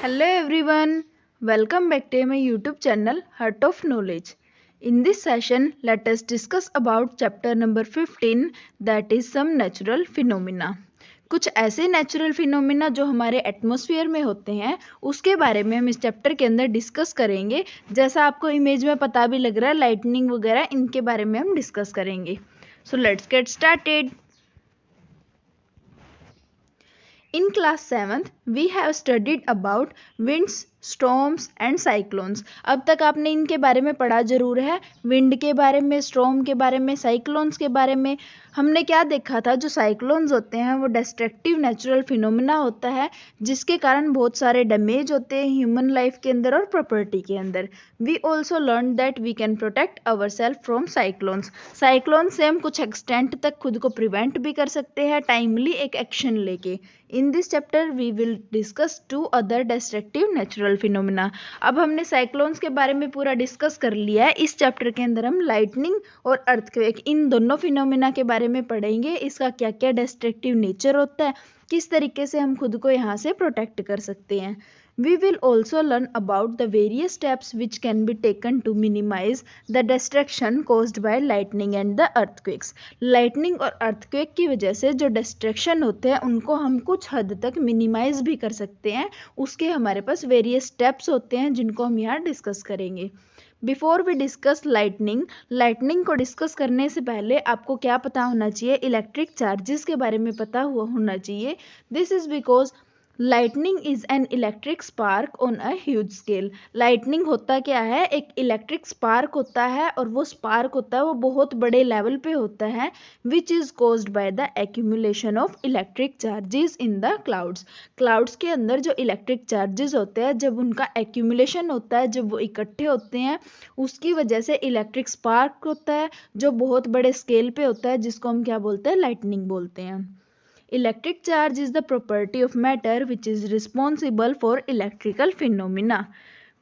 Hello everyone, welcome back to my YouTube channel Heart of Knowledge. In this session, let us discuss about chapter number 15 that is some natural phenomena. कुछ ऐसे natural phenomena जो हमारे atmosphere में होते हैं उसके बारे में हम इस चैप्टर के अंदर डिस्कस करेंगे. जैसा आपको इमेज में पता भी लग रहा है, लाइटनिंग वगैरह इनके बारे में हम डिस्कस करेंगे. So let's get started. In class 7th, we have studied about winds, storms and cyclones. अब तक आपने इनके बारे में पढ़ा जरूर है. विंड के बारे में, स्टॉर्म के बारे में, साइक्लोन्स के बारे में. हमने क्या देखा था, जो साइक्लोन्स होते हैं वो डिस्ट्रक्टिव नेचुरल फिनोमिना होता है जिसके कारण बहुत सारे डैमेज होते हैं ह्यूमन लाइफ के अंदर और प्रॉपर्टी के अंदर. We also learn that we can protect our self from cyclones. Cyclone से हम कुछ एक्सटेंट तक खुद को प्रिवेंट भी कर सकते हैं टाइमली एक एक्शन लेके. In this chapter we will discuss two other destructive natural phenomena. अब हमने साइक्लोन्स के बारे में पूरा डिस्कस कर लिया है. इस चैप्टर के अंदर हम लाइटनिंग और अर्थक्वेक इन दोनों फिनोमिना के बारे में पढ़ेंगे. इसका क्या क्या डिस्ट्रक्टिव नेचर होता है, किस तरीके से हम खुद को यहाँ से प्रोटेक्ट कर सकते हैं. We will also learn about the various steps which can be taken to minimize the destruction caused by lightning and the earthquakes. Lightning और earthquake की वजह से जो destruction होते हैं उनको हम कुछ हद तक minimize भी कर सकते हैं. उसके हमारे पास various steps होते हैं जिनको हम यहाँ discuss करेंगे. बिफोर वी डिस्कस लाइटनिंग को डिस्कस करने से पहले आपको क्या पता होना चाहिए, इलेक्ट्रिक चार्जेस के बारे में पता होना चाहिए. This is because lightning is an electric spark on a huge scale. Lightning होता क्या है, एक इलेक्ट्रिक स्पार्क होता है और वो स्पार्क होता है वो बहुत बड़े लेवल पे होता है which is caused by the accumulation of electric charges in the clouds. Clouds के अंदर जो इलेक्ट्रिक चार्जेस होते हैं जब उनका एक्यूमुलेशन होता है, जब वो इकट्ठे होते हैं उसकी वजह से इलेक्ट्रिक स्पार्क होता है जो बहुत बड़े स्केल पे होता है जिसको हम क्या बोलते हैं, लाइटनिंग बोलते हैं. Electric charge is the property of matter which is responsible for electrical phenomena.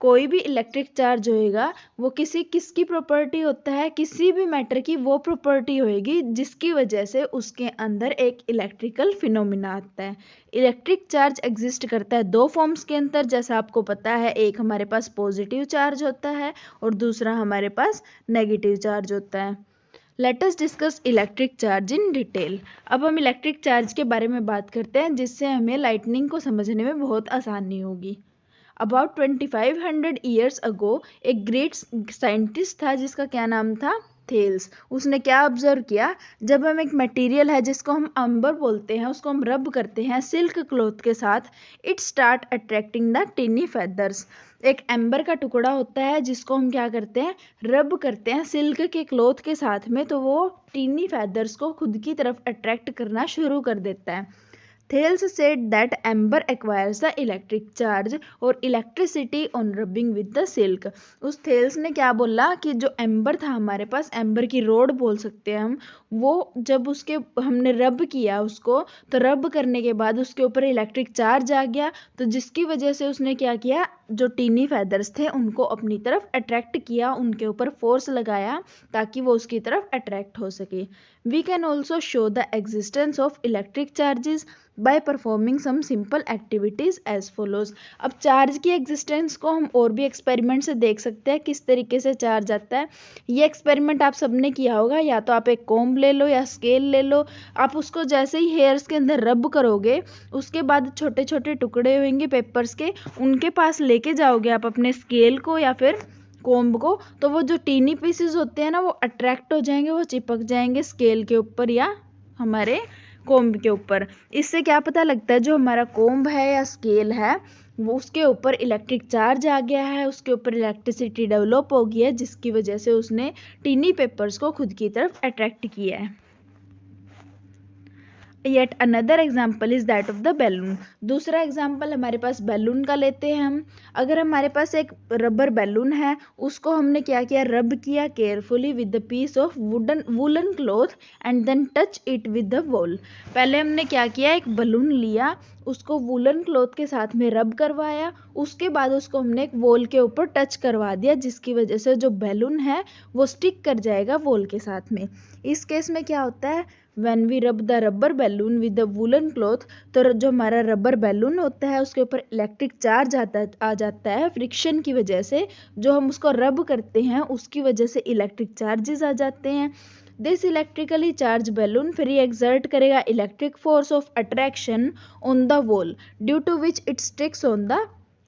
कोई भी इलेक्ट्रिक चार्ज होएगा वो किसकी प्रॉपर्टी होता है, किसी भी मैटर की वो प्रॉपर्टी होएगी जिसकी वजह से उसके अंदर एक इलेक्ट्रिकल फिनोमिना आता है. इलेक्ट्रिक चार्ज एग्जिस्ट करता है दो फॉर्म्स के अंदर, जैसा आपको पता है. एक हमारे पास पॉजिटिव चार्ज होता है और दूसरा हमारे पास नेगेटिव चार्ज होता है. Let us discuss electric charge in detail. अब हम इलेक्ट्रिक चार्ज के बारे में बात करते हैं जिससे हमें लाइटनिंग को समझने में बहुत आसानी होगी. अबाउट 2500 ईयर्स अगो एक ग्रेट साइंटिस्ट था जिसका क्या नाम था, थेल्स. उसने क्या ऑब्जर्व किया, जब हम एक मटेरियल है जिसको हम अंबर बोलते हैं उसको हम रब करते हैं सिल्क क्लॉथ के साथ, it start attracting the टिनी feathers. एक एम्बर का टुकड़ा होता है जिसको हम क्या करते हैं, रब करते हैं सिल्क के क्लॉथ के साथ में, तो वो टीनी फेदर्स को खुद की तरफ अट्रैक्ट करना शुरू कर देता है. Thales said that amber acquires the electric charge और electricity on rubbing with the silk. उस थेल्स ने क्या बोला कि जो एम्बर था हमारे पास, एम्बर की रोड बोल सकते हैं हम, वो जब उसके हमने रब किया उसको, तो रब करने के बाद उसके ऊपर इलेक्ट्रिक चार्ज आ गया, तो जिसकी वजह से उसने क्या किया, जो टीनी फेदर्स थे उनको अपनी तरफ अट्रैक्ट किया, उनके ऊपर फोर्स लगाया ताकि वो उसकी तरफ अट्रैक्ट हो सके. We can also show the existence of electric charges by performing some simple activities as follows. अब चार्ज की एग्जिस्टेंस को हम और भी एक्सपेरिमेंट से देख सकते हैं किस तरीके से चार्ज आता है. ये एक्सपेरिमेंट आप सबने किया होगा, या तो आप एक कॉम्ब ले लो या स्केल ले लो, आप उसको जैसे ही हेयर्स के अंदर रब करोगे उसके बाद छोटे छोटे टुकड़े होंगे पेपर्स के, उनके पास लेके जाओगे आप अपने स्केल को या फिर कोम्ब को, तो वो जो टीनी पीसेस होते हैं ना वो अट्रैक्ट हो जाएंगे, वो चिपक जाएंगे स्केल के ऊपर या हमारे कोम्ब के ऊपर. इससे क्या पता लगता है जो हमारा कोम्ब है या स्केल है वो उसके ऊपर इलेक्ट्रिक चार्ज आ गया है, उसके ऊपर इलेक्ट्रिसिटी डेवलप हो गई है जिसकी वजह से उसने टीनी पेपर्स को खुद की तरफ अट्रैक्ट किया है. Yet another example is that of the balloon. दूसरा एग्जाम्पल हमारे पास बैलून का लेते हैं हम. अगर हमारे पास एक रबर बैलून है, उसको हमने क्या किया, रब किया carefully with the piece of woollen cloth and then touch it with the wall. पहले हमने क्या किया, एक बलून लिया, उसको वुलन क्लॉथ के साथ में रब करवाया, उसके बाद उसको हमने एक वॉल के ऊपर टच करवा दिया जिसकी वजह से जो बैलून है वो स्टिक कर जाएगा वॉल के साथ में. इस केस में क्या होता है, when we rub the rubber balloon with the woollen cloth, तो जो हमारा रबर बैलून होता है उसके ऊपर इलेक्ट्रिक चार्ज आ जाता है फ्रिक्शन की वजह से, जो हम उसको रब करते हैं उसकी वजह से इलेक्ट्रिक चार्जेस आ जाते हैं। दिस इलेक्ट्रिकली चार्ज बैलून फिर ये एक्सर्ट करेगा electric force of attraction on the wall, due to which it sticks on the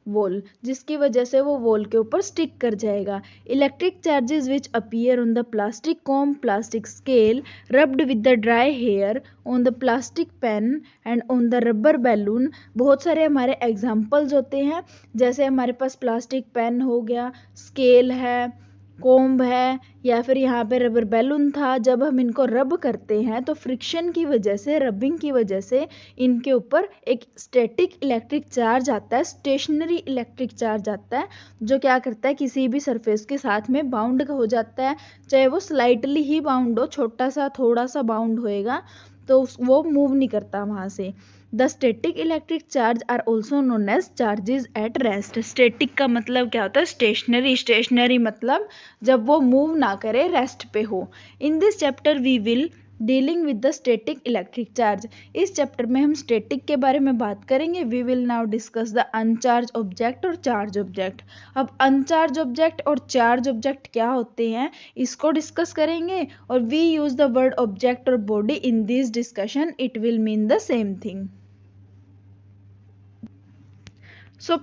wall, जिसकी वजह से वो वॉल के ऊपर स्टिक कर जाएगा। Electric charges which appear on the plastic comb, plastic scale, rubbed with the dry hair, on the plastic pen and on the rubber balloon. बहुत सारे हमारे एग्जाम्पल्स होते हैं, जैसे हमारे पास प्लास्टिक पेन हो गया, स्केल है, कोम्ब है, या फिर यहाँ पे रबर बैलून था। जब हम इनको रब करते हैं तो फ्रिक्शन की वजह से, रबिंग की वजह से इनके ऊपर एक स्टैटिक इलेक्ट्रिक चार्ज आता है, स्टेशनरी इलेक्ट्रिक चार्ज आता है, जो क्या करता है किसी भी सरफेस के साथ में बाउंड हो जाता है, चाहे वो स्लाइटली ही बाउंड हो, छोटा सा थोड़ा सा बाउंड होएगा तो वो मूव नहीं करता वहाँ से। The static electric charge are also known as charges at rest. Static का मतलब क्या होता है? स्टेशनरी। स्टेशनरी मतलब जब वो मूव ना करे, रेस्ट पे हो। In this chapter we will dealing with the static electric charge. इस चैप्टर में हम स्टैटिक के बारे में बात करेंगे। We will now discuss the uncharge object और चार्ज ऑब्जेक्ट। अब अनचार्ज ऑब्जेक्ट और चार्ज ऑब्जेक्ट क्या होते हैं इसको डिस्कस करेंगे, और we use the word object और body in this discussion, it will mean the same thing.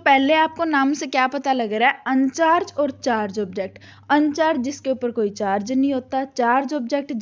पहले आपको नाम से क्या पता लग रहा है? अनचार्ज और चार्ज ऑब्जेक्ट। अनचार्ज जिसके ऊपर कोई चार्ज नहीं होता, चार्ज ऑब्जेक्ट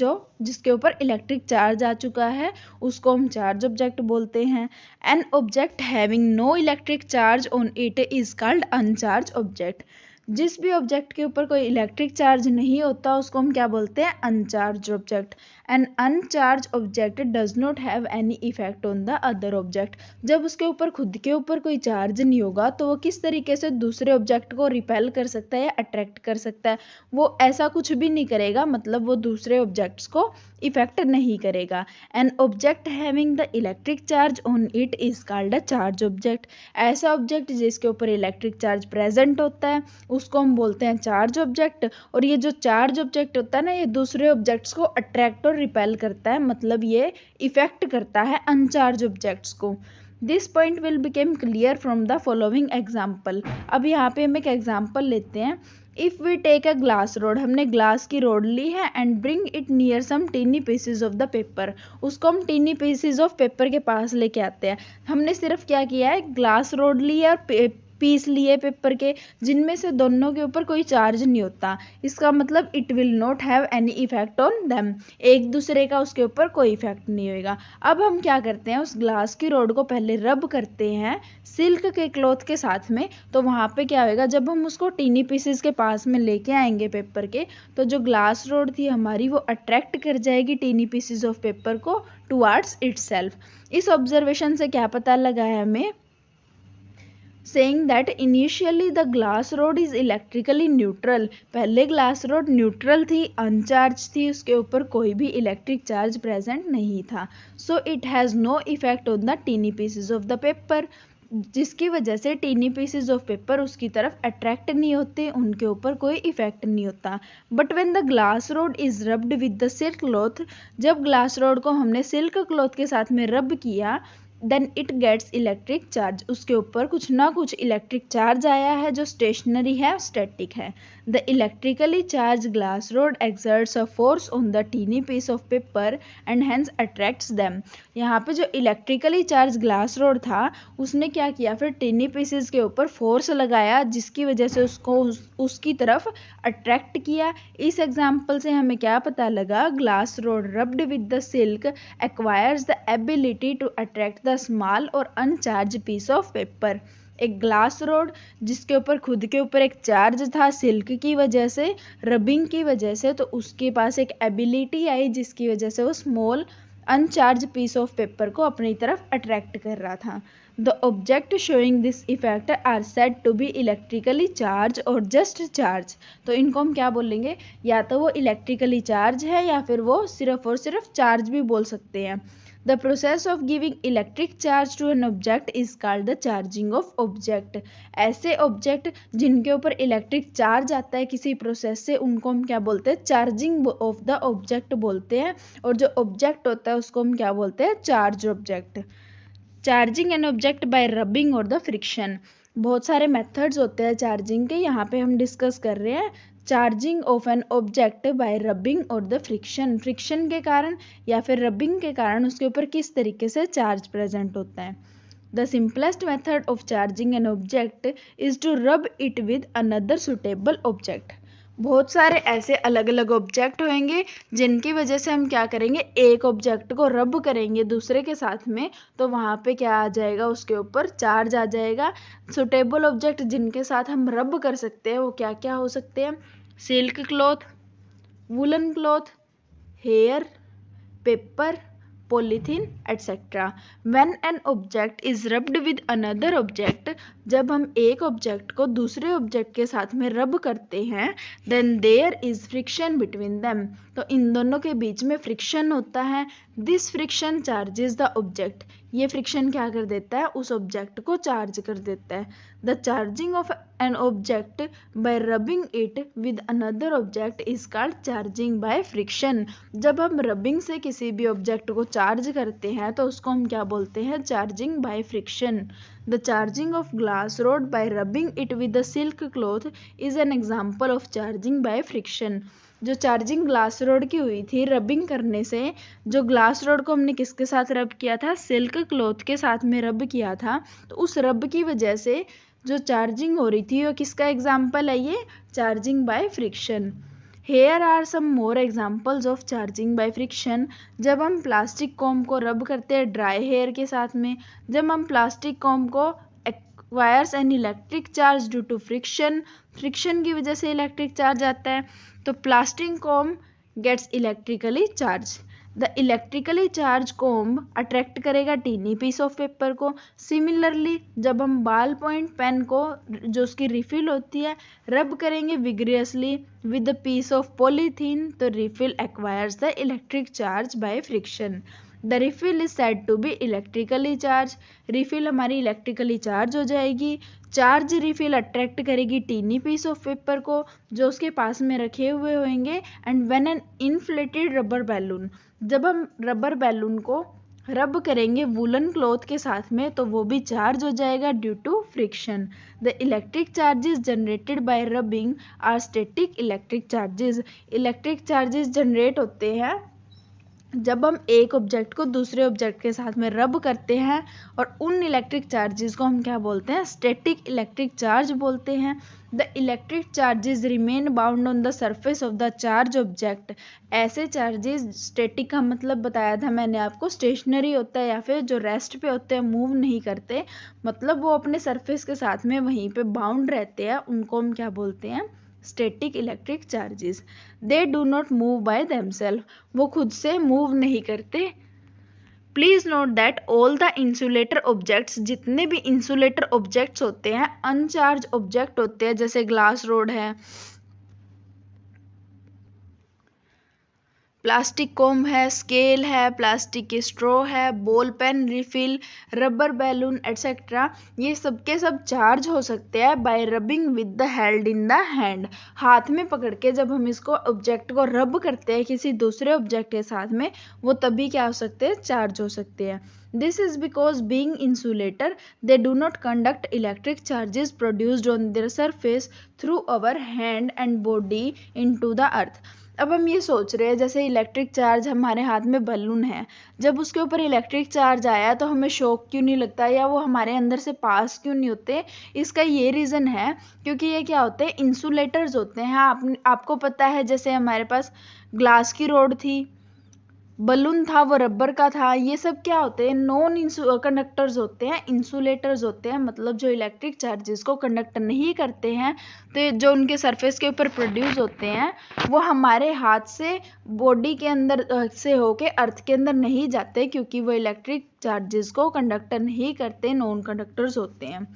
जिसके ऊपर इलेक्ट्रिक चार्ज आ चुका है उसको हम चार्ज ऑब्जेक्ट बोलते हैं। An object having no electric charge on it is called uncharged object. जिस भी ऑब्जेक्ट के ऊपर कोई इलेक्ट्रिक चार्ज नहीं होता उसको हम क्या बोलते हैं? Uncharged object. An uncharged object does not have any effect on the other object. जब उसके ऊपर खुद के ऊपर कोई चार्ज नहीं होगा तो वो किस तरीके से दूसरे ऑब्जेक्ट को रिपेल कर सकता है या अट्रैक्ट कर सकता है? वो ऐसा कुछ भी नहीं करेगा, मतलब वो दूसरे ऑब्जेक्ट्स को इफेक्ट नहीं करेगा। N object having the electric charge on it is called a charge object. ऐसा ऑब्जेक्ट जिसके ऊपर इलेक्ट्रिक चार्ज प्रेजेंट होता है उसको हम बोलते हैं चार्ज ऑब्जेक्ट। और ये जो चार्ज ऑब्जेक्ट होता है ना, ये दूसरे ऑब्जेक्ट्स को अट्रैक्ट और रिपेल करता है, मतलब ये इफेक्ट करता है अनचार्ज ऑब्जेक्ट्स को। This point will become clear from the following example. अब यहाँ पे हम एक एग्जाम्पल लेते हैं। If we take a glass rod, हमने ग्लास की रोड ली है and bring it near some tiny pieces of the paper, उसको हम टीनी पीसेज ऑफ पेपर के पास लेके आते हैं। हमने सिर्फ क्या किया है, ग्लास रोड ली है और पीस लिए पेपर के, जिनमें से दोनों के ऊपर कोई चार्ज नहीं होता। इसका मतलब it will not have any effect on them, एक दूसरे का उसके ऊपर कोई इफेक्ट नहीं होगा। अब हम क्या करते हैं, उस ग्लास की रोड को पहले रब करते हैं सिल्क के क्लॉथ के साथ में। तो वहाँ पे क्या होगा, जब हम उसको टीनी पीसेस के पास में लेके आएंगे पेपर के, तो जो ग्लास रोड थी हमारी वो अट्रैक्ट कर जाएगी टीनी पीसेस ऑफ पेपर को टुवार्ड्स इटसेल्फ। इस ऑब्जर्वेशन से क्या पता लगा है हमें? saying that initially the glass rod is electrically neutral। पहले ग्लास रोड न्यूट्रल थी, अनचार्ज थी, उसके ऊपर कोई भी इलेक्ट्रिक चार्ज प्रेजेंट नहीं था। So it has no effect on the tiny pieces of the paper, जिसकी वजह से टीनी पीसेज ऑफ पेपर उसकी तरफ अट्रैक्ट नहीं होते, उनके ऊपर कोई इफेक्ट नहीं होता। But when the glass rod is rubbed with the silk cloth, जब ग्लास रोड को हमने सिल्क क्लॉथ के साथ में रब किया, then it gets electric charge, उसके ऊपर कुछ ना कुछ इलेक्ट्रिक चार्ज आया है जो स्टेशनरी है, स्टैटिक है। The electrically charged glass rod exerts a force on the tiny piece of paper and hence attracts them. यहाँ पे जो इलेक्ट्रिकली चार्ज ग्लास रोड था उसने क्या किया, फिर टीनी पीसेस के ऊपर फोर्स लगाया, जिसकी वजह से उसको उसकी तरफ अट्रैक्ट किया। इस एग्जाम्पल से हमें क्या पता लगा, glass rod rubbed with the silk acquires the ability to attract the small और अनचार्ज पीस ऑफ पेपर। एक ग्लास रोड जिसके ऊपर खुद के ऊपर एक चार्ज था सिल्क की वजह से, रबिंग की वजह से, तो उसके पास एक एबिलिटी आई जिसकी वजह से वो small uncharged piece of paper को अपनी तरफ अट्रैक्ट कर रहा था। The object showing this effect are said to be electrically charged और जस्ट चार्ज। तो इनको हम क्या बोलेंगे, या तो वो इलेक्ट्रिकली चार्ज है या फिर वो सिर्फ और सिर्फ चार्ज भी बोल सकते हैं। The process of giving electric charge to an object is called the charging of object. ऐसे ऑब्जेक्ट जिनके ऊपर इलेक्ट्रिक चार्ज आता है किसी प्रोसेस से, उनको हम क्या बोलते हैं? चार्जिंग ऑफ द ऑब्जेक्ट बोलते हैं। और जो ऑब्जेक्ट होता है उसको हम क्या बोलते हैं? Charge object. Charging an object by rubbing और द फ्रिक्शन। बहुत सारे मेथड्स होते हैं चार्जिंग के, यहाँ पे हम डिस्कस कर रहे हैं charging of an object by rubbing और द फ्रिक्शन। फ्रिक्शन के कारण या फिर रबिंग के कारण उसके ऊपर किस तरीके से चार्ज प्रेजेंट होता है। The simplest method of charging an object is to rub it with another suitable object. बहुत सारे ऐसे अलग अलग ऑब्जेक्ट होंगे जिनकी वजह से हम क्या करेंगे? एक ऑब्जेक्ट को रब करेंगे दूसरे के साथ में, तो वहाँ पे क्या आ जाएगा? उसके ऊपर चार्ज आ जाएगा। सुटेबल ऑब्जेक्ट जिनके साथ हम रब कर सकते हैं वो क्या क्या हो सकते हैं? Silk cloth, woollen cloth, hair, paper, polythene etcetera. When an object is rubbed with another object, जब हम एक ऑब्जेक्ट को दूसरे ऑब्जेक्ट के साथ में रब करते हैं, then there is friction between them, तो इन दोनों के बीच में फ्रिक्शन होता है। This friction charges the object, ये फ्रिक्शन क्या कर देता है? उस ऑब्जेक्ट को चार्ज कर देता है। The charging of an object by rubbing it with another object is called charging by friction. जब हम रबिंग से किसी भी ऑब्जेक्ट को चार्ज करते हैं तो उसको हम क्या बोलते हैं? Charging by friction. The charging of glass road by rubbing it with the silk cloth is an example of charging by friction. जो चार्जिंग ग्लास रोड की हुई थी रबिंग करने से, जो ग्लास रोड को हमने किसके साथ रब किया था? सिल्क क्लॉथ के साथ में रब किया था। तो उस रब की वजह से जो चार्जिंग हो रही थी वो किसका एग्जाम्पल है? ये charging by friction. Here are some more examples of charging by friction. जब हम प्लास्टिक कॉम को रब करते हैं ड्राई हेयर के साथ में, जब हम प्लास्टिक कॉम को acquires an electric charge due to friction, friction की वजह से इलेक्ट्रिक चार्ज आता है, तो plastic comb gets electrically charged. The electrically charged comb attract करेगा टीनी पीस ऑफ पेपर को। सिमिलरली जब हम बाल पॉइंट पेन को, जो उसकी रिफिल होती है, रब करेंगे vigorously with the piece of polythene, तो refill acquires the electric charge by friction. The refill is said to be electrically charge. Refill हमारी इलेक्ट्रिकली चार्ज हो जाएगी। चार्ज रिफिल अट्रैक्ट करेगी टीनी पीस ऑफ पेपर को जो उसके पास में रखे हुए होंगे। And when an inflated rubber balloon, जब हम रबर बैलून को रब करेंगे वुलन क्लॉथ के साथ में तो वो भी चार्ज हो जाएगा due to friction. The electric charges generated by rubbing are static electric charges. Electric charges generate होते हैं जब हम एक ऑब्जेक्ट को दूसरे ऑब्जेक्ट के साथ में रब करते हैं, और उन इलेक्ट्रिक चार्जेस को हम क्या बोलते हैं? स्टैटिक इलेक्ट्रिक चार्ज बोलते हैं। The electric charges remain bound on the surface of the charge object. ऐसे चार्जेस, स्टैटिक का मतलब बताया था मैंने आपको, स्टेशनरी होता है या फिर जो रेस्ट पे होते हैं, मूव नहीं करते, मतलब वो अपने सरफेस के साथ में वहीं पे बाउंड रहते हैं, उनको हम क्या बोलते हैं? Static electric charges. They do not move by themselves, वो खुद से मूव नहीं करते। Please note that all the insulator objects, जितने भी इंसुलेटर ऑब्जेक्ट्स होते हैं अनचार्ज ऑब्जेक्ट होते हैं, जैसे ग्लास रोड है, प्लास्टिक कॉम है, स्केल है, प्लास्टिक की स्ट्रॉ है, ball pen refill, rubber balloon etcetera, ये सब के सब चार्ज हो सकते हैं by rubbing with the held in the hand. हाथ में पकड़ के जब हम इसको ऑब्जेक्ट को रब करते हैं किसी दूसरे ऑब्जेक्ट के साथ में, वो तभी क्या हो सकते हैं? चार्ज हो सकते हैं। This is because being insulator, they do not conduct electric charges produced on their surface through our hand and body into the earth. अब हम ये सोच रहे हैं जैसे इलेक्ट्रिक चार्ज हमारे हाथ में बलून है, जब उसके ऊपर इलेक्ट्रिक चार्ज आया तो हमें शॉक क्यों नहीं लगता या वो हमारे अंदर से पास क्यों नहीं होते? इसका ये रीज़न है क्योंकि ये क्या होते हैं? इंसुलेटर्स होते हैं। आपको पता है जैसे हमारे पास ग्लास की रोड थी, बलून था वो रबर का था, ये सब क्या होते हैं? नॉन कंडक्टर्स होते हैं, इंसुलेटर्स होते हैं, मतलब जो इलेक्ट्रिक चार्जेस को कंडक्ट नहीं करते हैं। तो जो उनके सरफेस के ऊपर प्रोड्यूस होते हैं वो हमारे हाथ से बॉडी के अंदर से होके अर्थ के अंदर नहीं जाते, क्योंकि वो इलेक्ट्रिक चार्जेस को कंडक्ट नहीं करते, नॉन कंडक्टर्स होते हैं।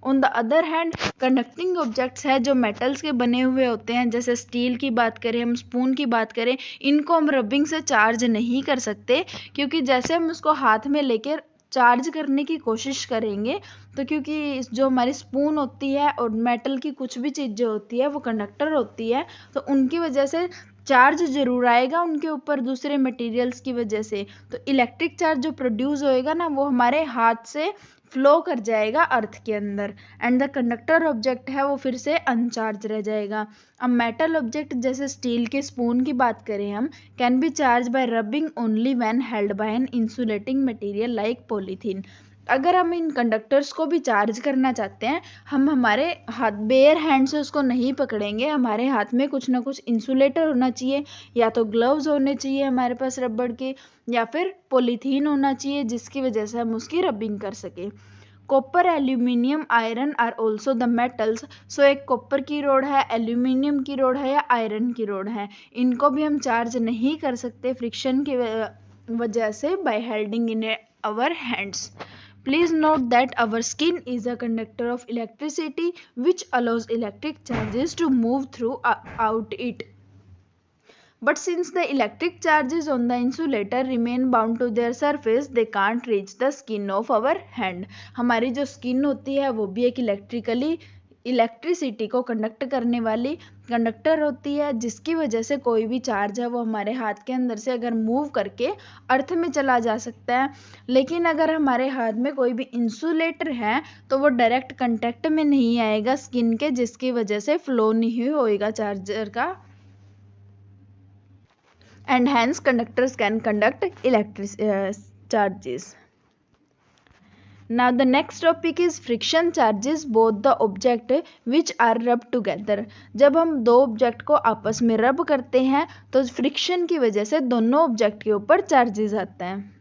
On the other hand conducting objects है जो मेटल्स के बने हुए होते हैं, जैसे स्टील की बात करें, हम स्पून की बात करें, इनको हम रबिंग से चार्ज नहीं कर सकते, क्योंकि जैसे हम उसको हाथ में लेकर चार्ज करने की कोशिश करेंगे तो क्योंकि जो हमारी स्पून होती है और मेटल की कुछ भी चीज़ें होती है वो कंडक्टर होती है, तो उनकी वजह से चार्ज जरूर आएगा उनके ऊपर दूसरे मटेरियल्स की वजह से। तो इलेक्ट्रिक चार्ज जो प्रोड्यूस होएगा ना वो हमारे हाथ से फ्लो कर जाएगा अर्थ के अंदर, एंड द कंडक्टर ऑब्जेक्ट है वो फिर से अनचार्ज रह जाएगा। अब मेटल ऑब्जेक्ट जैसे स्टील के स्पून की बात करें हम, can be charged by rubbing only when held by an insulating material like polythene. अगर हम इन कंडक्टर्स को भी चार्ज करना चाहते हैं, हम हमारे हाथ बेयर हैंड से उसको नहीं पकड़ेंगे, हमारे हाथ में कुछ ना कुछ इंसुलेटर होना चाहिए, या तो ग्लव्स होने चाहिए हमारे पास रबड़ के, या फिर पॉलीथीन होना चाहिए जिसकी वजह से हम उसकी रबिंग कर सकें। Copper, aluminium, iron are also the metals. So एक कॉपर की रोड है, एल्यूमिनियम की रोड है या आयरन की रोड है, इनको भी हम चार्ज नहीं कर सकते फ्रिक्शन की वजह से by holding in our hands. Please note that our skin is a conductor of electricity which allows electric charges to move throughout it. But since the electric charges on the insulator remain bound to their surface, they can't reach the skin of our hand. हमारी जो skin होती है वो भी एक electricity को conduct करने वाली कंडक्टर होती है, जिसकी वजह से कोई भी चार्ज है वो हमारे हाथ के अंदर से अगर मूव करके अर्थ में चला जा सकता है। लेकिन अगर हमारे हाथ में कोई भी इंसुलेटर है तो वो डायरेक्ट कांटेक्ट में नहीं आएगा स्किन के, जिसकी वजह से फ्लो नहीं होएगा चार्जर का, and hence conductors can conduct electric charges. Now the next topic is friction charges both the object which are rubbed together. जब हम दो ऑब्जेक्ट को आपस में रब करते हैं तो फ्रिक्शन की वजह से दोनों ऑब्जेक्ट के ऊपर चार्जेस आते हैं।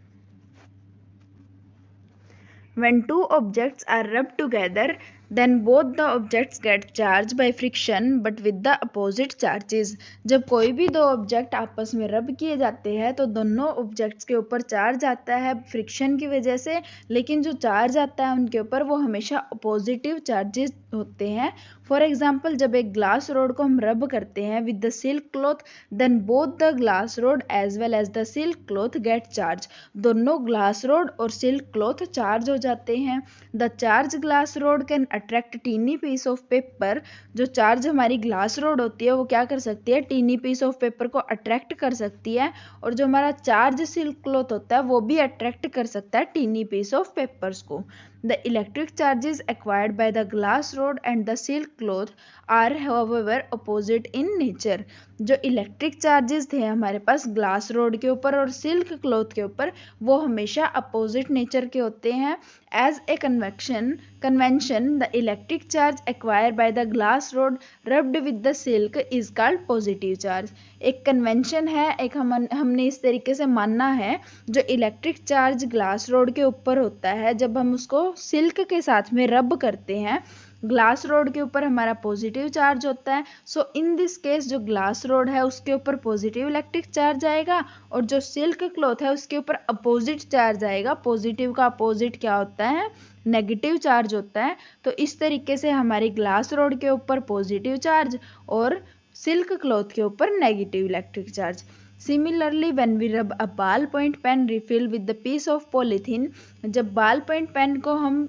When two objects are rubbed together, then both the objects get charged by friction but with the opposite charges. जब कोई भी दो ऑब्जेक्ट आपस में रब किए जाते हैं तो दोनों ऑब्जेक्ट्स के ऊपर चार्ज आता है फ्रिक्शन की वजह से, लेकिन जो चार्ज आता है उनके ऊपर वो हमेशा पॉजिटिव चार्जेस होते हैं। फॉर एग्जाम्पल, जब एक ग्लास रोड को हम रब करते हैं with the silk cloth, then both the glass rod as well as the silk cloth get charged. दोनों ग्लास रोड और सिल्क क्लॉथ चार्ज हो जाते हैं। The charged glass rod can attract tiny piece of paper. जो charge हमारी glass rod होती है वो क्या कर सकती है, टीनी पीस ऑफ पेपर को अट्रैक्ट कर सकती है, और जो हमारा चार्ज सिल्क क्लॉथ होता है वो भी अट्रैक्ट कर सकता है टीनी पीस ऑफ पेपर्स को। The electric charges acquired by the glass rod and the silk cloth are however opposite in nature. जो इलेक्ट्रिक चार्जेस थे हमारे पास ग्लास रोड के ऊपर और सिल्क क्लॉथ के ऊपर, वो हमेशा अपोजिट नेचर के होते हैं। As a convention the electric charge acquired by the glass rod rubbed with the silk is called positive charge. एक कन्वेंशन है, एक हमने इस तरीके से मानना है, जो इलेक्ट्रिक चार्ज ग्लास रोड के ऊपर होता है जब हम उसको सिल्क के साथ में रब करते हैं, ग्लास रोड के ऊपर हमारा पॉजिटिव चार्ज होता है। सो इन दिस केस जो ग्लास रोड है उसके ऊपर पॉजिटिव इलेक्ट्रिक चार्ज आएगा, और जो सिल्क क्लॉथ है उसके ऊपर अपोजिट चार्ज आएगा। पॉजिटिव का अपोजिट क्या होता है, नेगेटिव चार्ज होता है। तो इस तरीके से हमारी ग्लास रोड के ऊपर पॉजिटिव चार्ज और सिल्क क्लॉथ के ऊपर negative electric charge. Similarly, when we rub a ballpoint pen refill with the piece of polythene, जब बॉल पॉइंट पेन को हम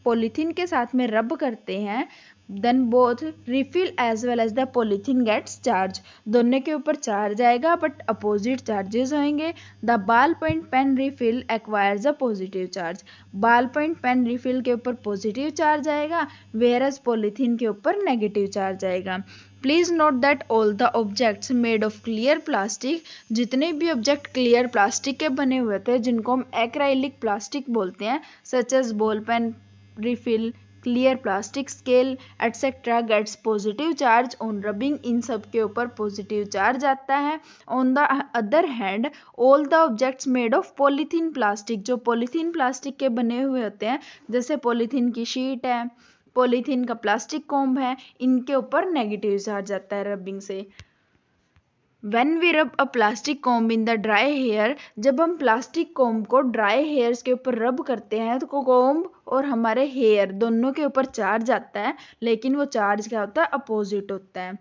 पॉलीथीन के साथ में रब करते हैं, then both refill as well as the polythene gets charge. दोनों के ऊपर चार्ज आएगा बट अपोजिट चार्जेस होंगे। The ballpoint pen refill acquires a positive charge. Ball point pen refill के ऊपर पॉजिटिव चार्ज आएगा, whereas पॉलीथीन के ऊपर नेगेटिव चार्ज आएगा। Please note that all the objects made of clear plastic, जितने भी object clear plastic के बने हुए थे जिनको हम एक्राइलिक प्लास्टिक बोलते हैं, such as ball pen refill, clear plastic scale etcetera, gets positive charge on rubbing. इन सब के ऊपर पॉजिटिव चार्ज आता है। On the other hand all the objects made of polythene plastic, जो पॉलीथीन प्लास्टिक के बने हुए होते हैं, जैसे पॉलीथीन की शीट है, पॉलीथीन का प्लास्टिक कॉम्ब है, इनके ऊपर नेगेटिव चार्ज आता है रबिंग से। When we rub a plastic comb in the dry hair, जब हम प्लास्टिक कोम्ब को ड्राई हेयर्स के ऊपर रब करते हैं तो कोम्ब और हमारे हेयर दोनों के ऊपर चार्ज आता है, लेकिन वो चार्ज क्या होता है, अपोजिट होता है।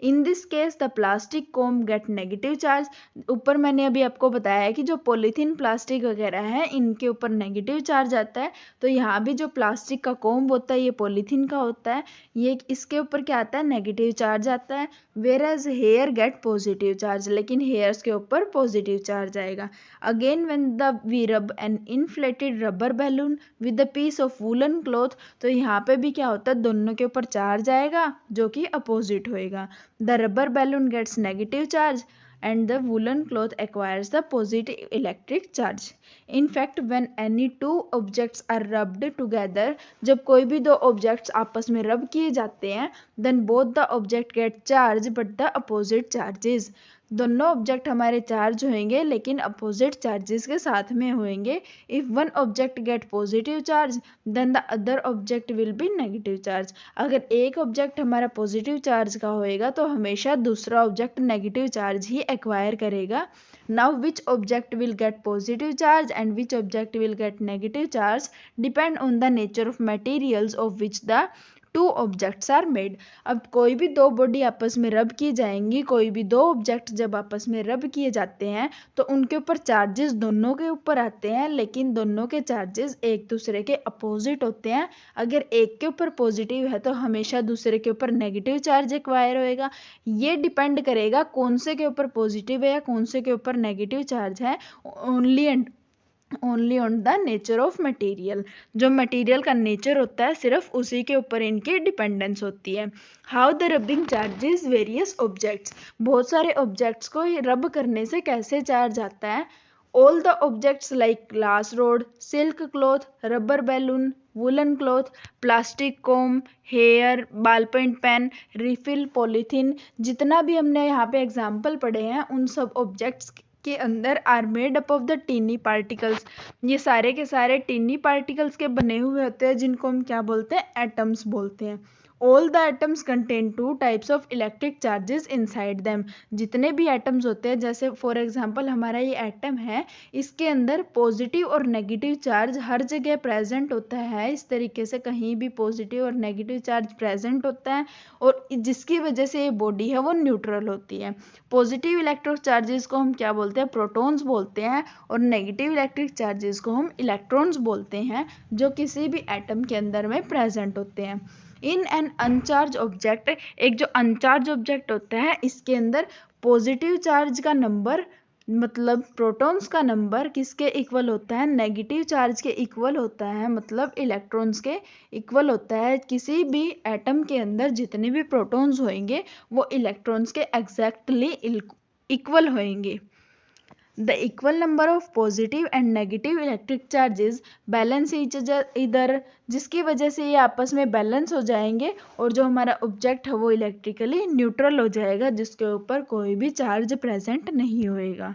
In this case the plastic comb get negative charge. ऊपर मैंने अभी आपको बताया है कि जो पॉलीथीन प्लास्टिक वगैरह है इनके ऊपर नेगेटिव चार्ज आता है, तो यहाँ भी जो प्लास्टिक का कोम्ब होता है ये पॉलीथीन का होता है, ये इसके ऊपर क्या आता है, नेगेटिव चार्ज आता है। Whereas hair get positive charge, लेकिन हेयर्स के ऊपर पॉजिटिव चार्ज आएगा। Again when the we rub an inflated rubber balloon with a piece of woollen cloth, तो यहाँ पे भी क्या होता है, दोनों के ऊपर चार्ज आएगा जो कि अपोजिट होएगा। The rubber balloon gets negative charge and the woolen cloth acquires the positive electric charge. In fact, when any two objects are rubbed together, जब कोई भी दो objects आपस में rub किए जाते हैं, then both the object get charge but the opposite charges. दोनों ऑब्जेक्ट हमारे चार्ज होंगे लेकिन अपोजिट चार्जेस के साथ में होंगे। If one object get positive charge then the other object will be negative charge. अगर एक ऑब्जेक्ट हमारा पॉजिटिव चार्ज का होएगा तो हमेशा दूसरा ऑब्जेक्ट नेगेटिव चार्ज ही एक्वायर करेगा। Now which object will get positive charge and which object will get negative charge depend on the nature of materials of which the two objects are made. अब कोई भी दो body आपस में रब की जाएंगी, कोई भी दो ऑब्जेक्ट जब आपस में रब किए जाते हैं तो उनके ऊपर चार्जेस दोनों के ऊपर आते हैं, लेकिन दोनों के चार्जेस एक दूसरे के अपोजिट होते हैं। अगर एक के ऊपर पॉजिटिव है तो हमेशा दूसरे के ऊपर नेगेटिव चार्ज एक्वायर होएगा। ये डिपेंड करेगा कौन से के ऊपर पॉजिटिव है या कौन से के ऊपर नेगेटिव चार्ज है, only on the nature of material. जो मटेरियल का नेचर होता है सिर्फ उसी के ऊपर इनकी डिपेंडेंस होती है। How the rubbing charges various objects, बहुत सारे ऑब्जेक्ट्स को रब करने से कैसे चार्ज आता है। All the objects like glass rod, silk cloth, rubber balloon, woollen cloth, plastic comb, hair, ball point pen, refill, polythene, जितना भी हमने यहाँ पे एग्जाम्पल पढ़े हैं उन सब ऑब्जेक्ट्स के अंदर are made up of the tiny particles. ये सारे के सारे टीनी पार्टिकल्स के बने हुए होते हैं जिनको हम क्या बोलते हैं, एटम्स बोलते हैं। All the atoms contain two types of electric charges inside them. जितने भी एटम्स होते हैं, जैसे फॉर एग्जांपल हमारा ये एटम है, इसके अंदर पॉजिटिव और नेगेटिव चार्ज हर जगह प्रेजेंट होता है। इस तरीके से कहीं भी पॉजिटिव और नेगेटिव चार्ज प्रेजेंट होता है और जिसकी वजह से ये बॉडी है वो न्यूट्रल होती है। पॉजिटिव इलेक्ट्रिक चार्जेस को हम क्या बोलते हैं, प्रोटॉन्स बोलते हैं, और नेगेटिव इलेक्ट्रिक चार्जेस को हम इलेक्ट्रॉन्स बोलते हैं, जो किसी भी एटम के अंदर में प्रेजेंट होते हैं। इन एन अनचार्ज ऑब्जेक्ट, एक जो अनचार्ज ऑब्जेक्ट होता है इसके अंदर पॉजिटिव चार्ज का नंबर मतलब प्रोटॉन्स का नंबर किसके इक्वल होता है, नेगेटिव चार्ज के इक्वल होता है, मतलब इलेक्ट्रॉन्स के इक्वल होता है। किसी भी एटम के अंदर जितने भी प्रोटॉन्स होंगे वो इलेक्ट्रॉन्स के एग्जैक्टली इक्वल होंगे। The equal number of positive and negative electric charges balance each other, जिसकी वजह से ये आपस में बैलेंस हो जाएंगे और जो हमारा ऑब्जेक्ट है वो इलेक्ट्रिकली न्यूट्रल हो जाएगा, जिसके ऊपर कोई भी चार्ज प्रेजेंट नहीं होएगा।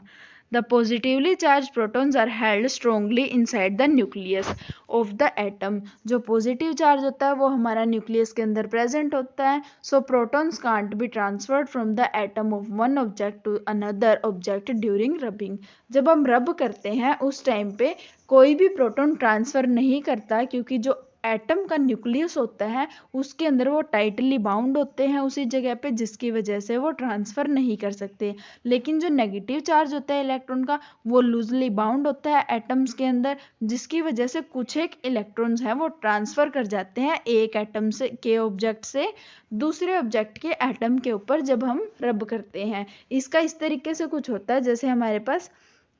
The positively charged protons are held strongly inside the nucleus of the atom. जो पॉजिटिव चार्ज होता है वो हमारा न्यूक्लियस के अंदर प्रेजेंट होता है। So protons can't be transferred from the atom of one object to another object during rubbing. जब हम रब करते हैं उस टाइम पे कोई भी प्रोटॉन ट्रांसफर नहीं करता, क्योंकि जो एटम का न्यूक्लियस होता है उसके अंदर वो टाइटली बाउंड होते हैं उसी जगह पे, जिसकी वजह से वो ट्रांसफ़र नहीं कर सकते। लेकिन जो नेगेटिव चार्ज होता है इलेक्ट्रॉन का वो लूजली बाउंड होता है एटम्स के अंदर, जिसकी वजह से कुछ एक इलेक्ट्रॉन्स हैं वो ट्रांसफ़र कर जाते हैं एक एटम से के ऑब्जेक्ट से दूसरे ऑब्जेक्ट के एटम के ऊपर जब हम रब करते हैं। इसका इस तरीके से कुछ होता है, जैसे हमारे पास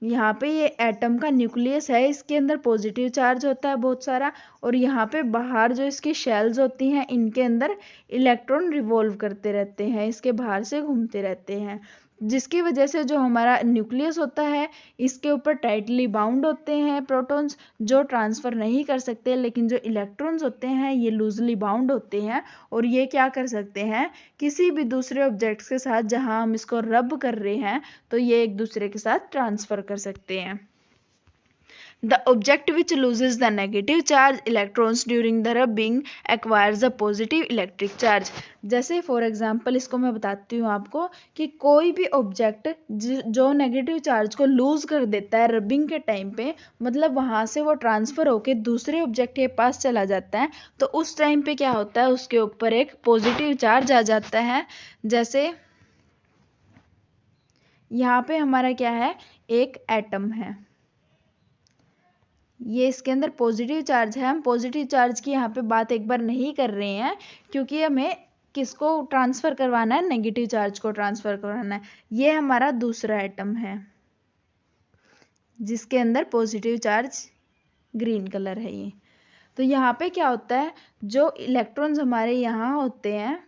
यहाँ पे ये एटम का न्यूक्लियस है, इसके अंदर पॉजिटिव चार्ज होता है बहुत सारा, और यहाँ पे बाहर जो इसकी शेल्स होती हैं इनके अंदर इलेक्ट्रॉन रिवॉल्व करते रहते हैं, इसके बाहर से घूमते रहते हैं, जिसकी वजह से जो हमारा न्यूक्लियस होता है इसके ऊपर टाइटली बाउंड होते हैं प्रोटॉन्स जो ट्रांसफ़र नहीं कर सकते, लेकिन जो इलेक्ट्रॉन्स होते हैं ये लूजली बाउंड होते हैं और ये क्या कर सकते हैं, किसी भी दूसरे ऑब्जेक्ट्स के साथ जहां हम इसको रब कर रहे हैं तो ये एक दूसरे के साथ ट्रांसफ़र कर सकते हैं। The object which loses the negative charge electrons during the rubbing acquires a positive electric charge. जैसे फॉर एग्जांपल इसको मैं बताती हूँ आपको कि कोई भी ऑब्जेक्ट जो नेगेटिव चार्ज को लूज कर देता है रबिंग के टाइम पे, मतलब वहाँ से वो ट्रांसफर होके दूसरे ऑब्जेक्ट के पास चला जाता है, तो उस टाइम पे क्या होता है, उसके ऊपर एक पॉजिटिव चार्ज आ जाता है। जैसे यहाँ पे हमारा क्या है, एक एटम है, ये इसके अंदर पॉजिटिव चार्ज है। हम पॉजिटिव चार्ज की यहाँ पे बात एक बार नहीं कर रहे हैं, क्योंकि हमें किसको ट्रांसफ़र करवाना है, नेगेटिव चार्ज को ट्रांसफ़र करवाना है। ये हमारा दूसरा एटम है जिसके अंदर पॉजिटिव चार्ज ग्रीन कलर है ये। तो यहाँ पे क्या होता है, जो इलेक्ट्रॉन्स हमारे यहाँ होते हैं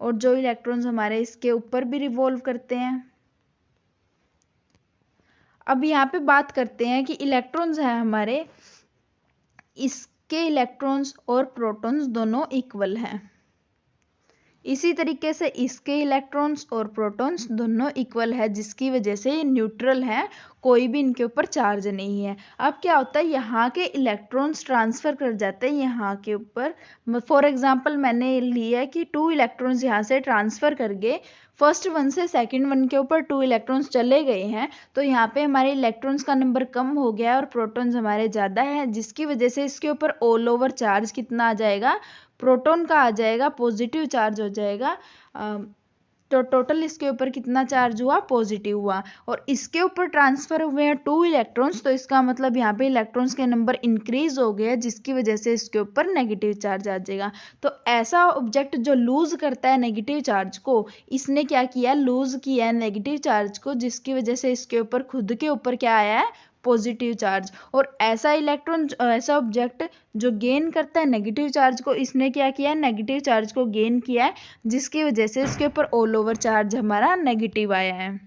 और जो इलेक्ट्रॉन्स हमारे इसके ऊपर भी रिवॉल्व करते हैं। अब यहाँ पे बात करते हैं कि इलेक्ट्रॉन्स हैं हमारे, इसके इलेक्ट्रॉन्स और प्रोटॉन्स दोनों इक्वल हैं। इसी तरीके से इसके इलेक्ट्रॉन्स और प्रोटॉन्स दोनों इक्वल है, जिसकी वजह से ये न्यूट्रल हैं, कोई भी इनके ऊपर चार्ज नहीं है। अब क्या होता है, यहाँ के इलेक्ट्रॉन्स ट्रांसफ़र कर जाते हैं यहाँ के ऊपर। फॉर एग्जांपल मैंने लिया है कि 2 इलेक्ट्रॉन्स यहाँ से ट्रांसफ़र कर गए, फर्स्ट वन से सेकंड वन के ऊपर 2 इलेक्ट्रॉन्स चले गए हैं, तो यहाँ पे हमारे इलेक्ट्रॉन्स का नंबर कम हो गया है और प्रोटॉन्स हमारे ज़्यादा है, जिसकी वजह से इसके ऊपर ऑल ओवर चार्ज कितना आ जाएगा, प्रोटॉन का आ जाएगा, पॉजिटिव चार्ज हो जाएगा। तो टोटल इसके ऊपर कितना चार्ज हुआ, पॉजिटिव हुआ। और इसके ऊपर ट्रांसफ़र हुए हैं 2 इलेक्ट्रॉन्स, तो इसका मतलब यहाँ पे इलेक्ट्रॉन्स के नंबर इंक्रीज हो गए, जिसकी वजह से इसके ऊपर नेगेटिव चार्ज आ जाएगा। तो ऐसा ऑब्जेक्ट जो लूज करता है नेगेटिव चार्ज को, इसने क्या किया, लूज किया है नेगेटिव चार्ज को, जिसकी वजह से इसके ऊपर खुद के ऊपर क्या आया है, पॉजिटिव चार्ज। और ऐसा इलेक्ट्रॉन, ऐसा ऑब्जेक्ट जो गेन करता है नेगेटिव चार्ज को, इसने क्या किया है, नेगेटिव चार्ज को गेन किया है, जिसकी वजह से इसके ऊपर ऑल ओवर चार्ज हमारा नेगेटिव आया है।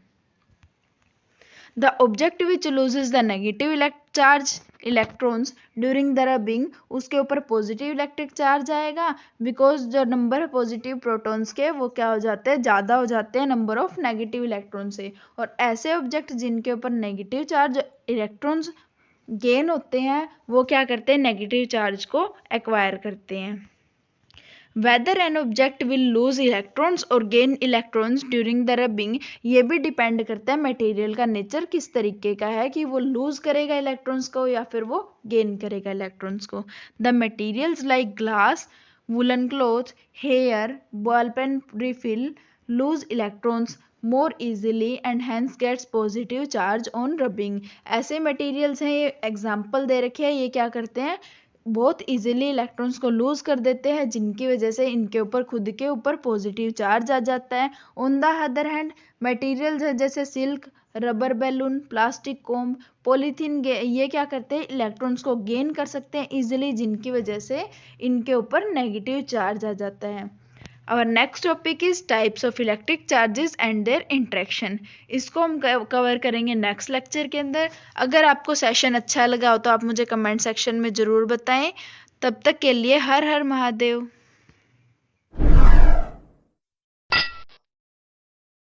The object which loses the negative charge electrons during the rubbing, उसके ऊपर पॉजिटिव इलेक्ट्रिक चार्ज आएगा, बिकॉज जो नंबर है पॉजिटिव प्रोटॉन्स के वो क्या हो जाते हैं, ज़्यादा हो जाते हैं नंबर ऑफ नेगेटिव इलेक्ट्रॉन से। और ऐसे ऑब्जेक्ट जिनके ऊपर नेगेटिव चार्ज इलेक्ट्रॉन्स गेन होते हैं, वो क्या करते हैं, नेगेटिव चार्ज को एक्वायर करते हैं। Whether an object will lose electrons और gain electrons during the rubbing, ये भी डिपेंड करता है मटेरियल का नेचर किस तरीके का है, कि वो लूज करेगा इलेक्ट्रॉन्स को या फिर वो गेन करेगा इलेक्ट्रॉन्स को। The materials like glass, woollen cloth, hair, ball pen refill lose electrons more easily and hence gets positive charge on rubbing. ऐसे मटेरियल्स हैं, ये एग्जाम्पल दे रखे हैं, ये क्या करते हैं, बहुत इजीली इलेक्ट्रॉन्स को लूज कर देते हैं, जिनकी वजह से इनके ऊपर खुद के ऊपर पॉजिटिव चार्ज आ जाता है। On the other hand materials है जैसे सिल्क, रबर बैलून, प्लास्टिक कोम, पॉलीथीन, ये क्या करते हैं, इलेक्ट्रॉन्स को गेन कर सकते हैं इजीली, जिनकी वजह से इनके ऊपर नेगेटिव चार्ज आ जाता है। Our next topic is types of electric charges and their interaction. इसको हम कवर करेंगे नेक्स्ट लेक्चर के अंदर। अगर आपको सेशन अच्छा लगा हो तो आप मुझे कमेंट सेक्शन में ज़रूर बताएं। तब तक के लिए हर हर महादेव।